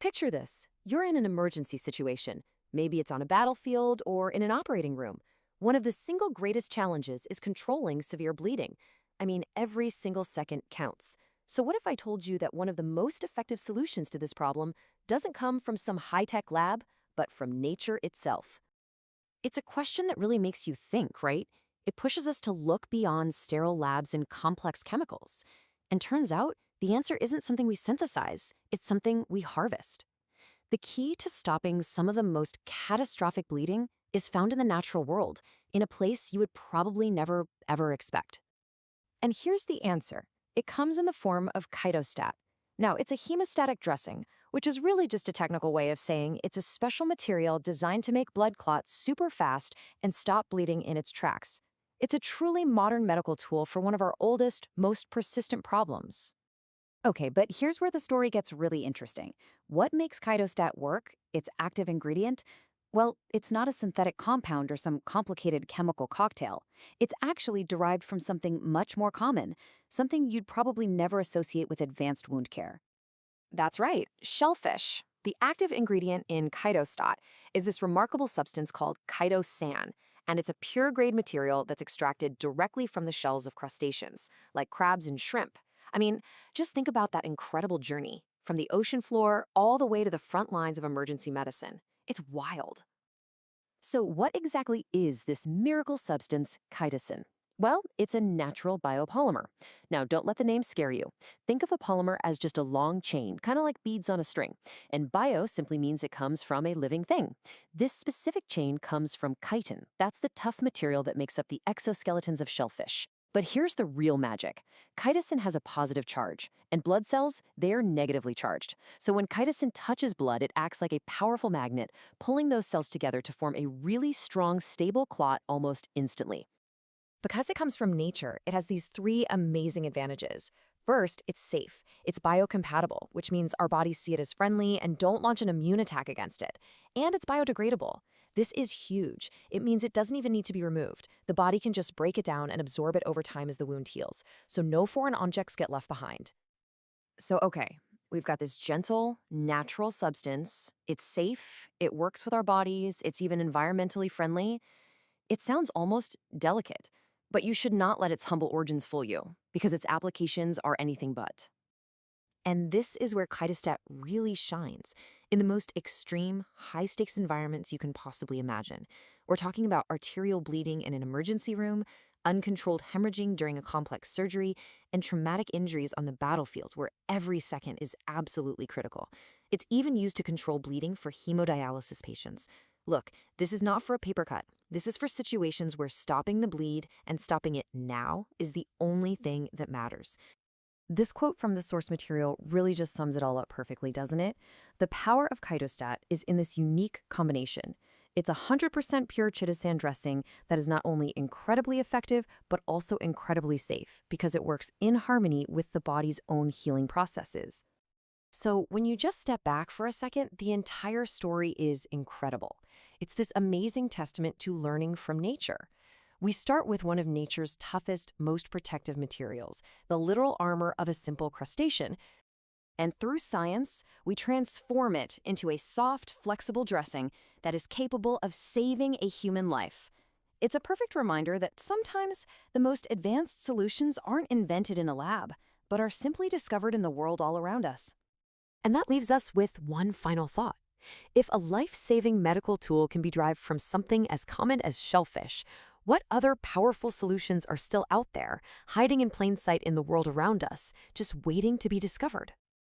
Picture this. You're in an emergency situation. Maybe it's on a battlefield or in an operating room. One of the single greatest challenges is controlling severe bleeding. I mean, every single second counts. So what if I told you that one of the most effective solutions to this problem doesn't come from some high-tech lab, but from nature itself? It's a question that really makes you think, right? It pushes us to look beyond sterile labs and complex chemicals. And turns out, the answer isn't something we synthesize, it's something we harvest. The key to stopping some of the most catastrophic bleeding is found in the natural world, in a place you would probably never, ever expect. And here's the answer. It comes in the form of KytoStat. Now, it's a hemostatic dressing, which is really just a technical way of saying it's a special material designed to make blood clots super fast and stop bleeding in its tracks. It's a truly modern medical tool for one of our oldest, most persistent problems. Okay, but here's where the story gets really interesting. What makes KytoStat work, its active ingredient? Well, it's not a synthetic compound or some complicated chemical cocktail. It's actually derived from something much more common, something you'd probably never associate with advanced wound care. That's right, shellfish. The active ingredient in KytoStat is this remarkable substance called Chitosan, and it's a pure-grade material that's extracted directly from the shells of crustaceans, like crabs and shrimp. I mean, just think about that incredible journey, from the ocean floor all the way to the front lines of emergency medicine. It's wild. So what exactly is this miracle substance, chitosan? Well, it's a natural biopolymer. Now, don't let the name scare you. Think of a polymer as just a long chain, kind of like beads on a string. And bio simply means it comes from a living thing. This specific chain comes from chitin. That's the tough material that makes up the exoskeletons of shellfish. But here's the real magic. Chitosan has a positive charge, and blood cells, they're negatively charged. So when chitosan touches blood, it acts like a powerful magnet, pulling those cells together to form a really strong, stable clot almost instantly. Because it comes from nature, it has these three amazing advantages. First, it's safe. It's biocompatible, which means our bodies see it as friendly and don't launch an immune attack against it. And it's biodegradable. This is huge. It means it doesn't even need to be removed. The body can just break it down and absorb it over time as the wound heals, so no foreign objects get left behind. So, okay, we've got this gentle, natural substance. It's safe, it works with our bodies, it's even environmentally friendly. It sounds almost delicate, but you should not let its humble origins fool you, because its applications are anything but. And this is where KytoStat really shines, in the most extreme, high-stakes environments you can possibly imagine. We're talking about arterial bleeding in an emergency room, uncontrolled hemorrhaging during a complex surgery, and traumatic injuries on the battlefield where every second is absolutely critical. It's even used to control bleeding for hemodialysis patients. Look, this is not for a paper cut. This is for situations where stopping the bleed and stopping it now is the only thing that matters. This quote from the source material really just sums it all up perfectly, doesn't it? The power of KytoStat is in this unique combination. It's 100% pure Chitosan dressing that is not only incredibly effective, but also incredibly safe because it works in harmony with the body's own healing processes. So when you just step back for a second, the entire story is incredible. It's this amazing testament to learning from nature. We start with one of nature's toughest, most protective materials, the literal armor of a simple crustacean. And through science, we transform it into a soft, flexible dressing that is capable of saving a human life. It's a perfect reminder that sometimes the most advanced solutions aren't invented in a lab, but are simply discovered in the world all around us. And that leaves us with one final thought. If a life-saving medical tool can be derived from something as common as shellfish, what other powerful solutions are still out there, hiding in plain sight in the world around us, just waiting to be discovered?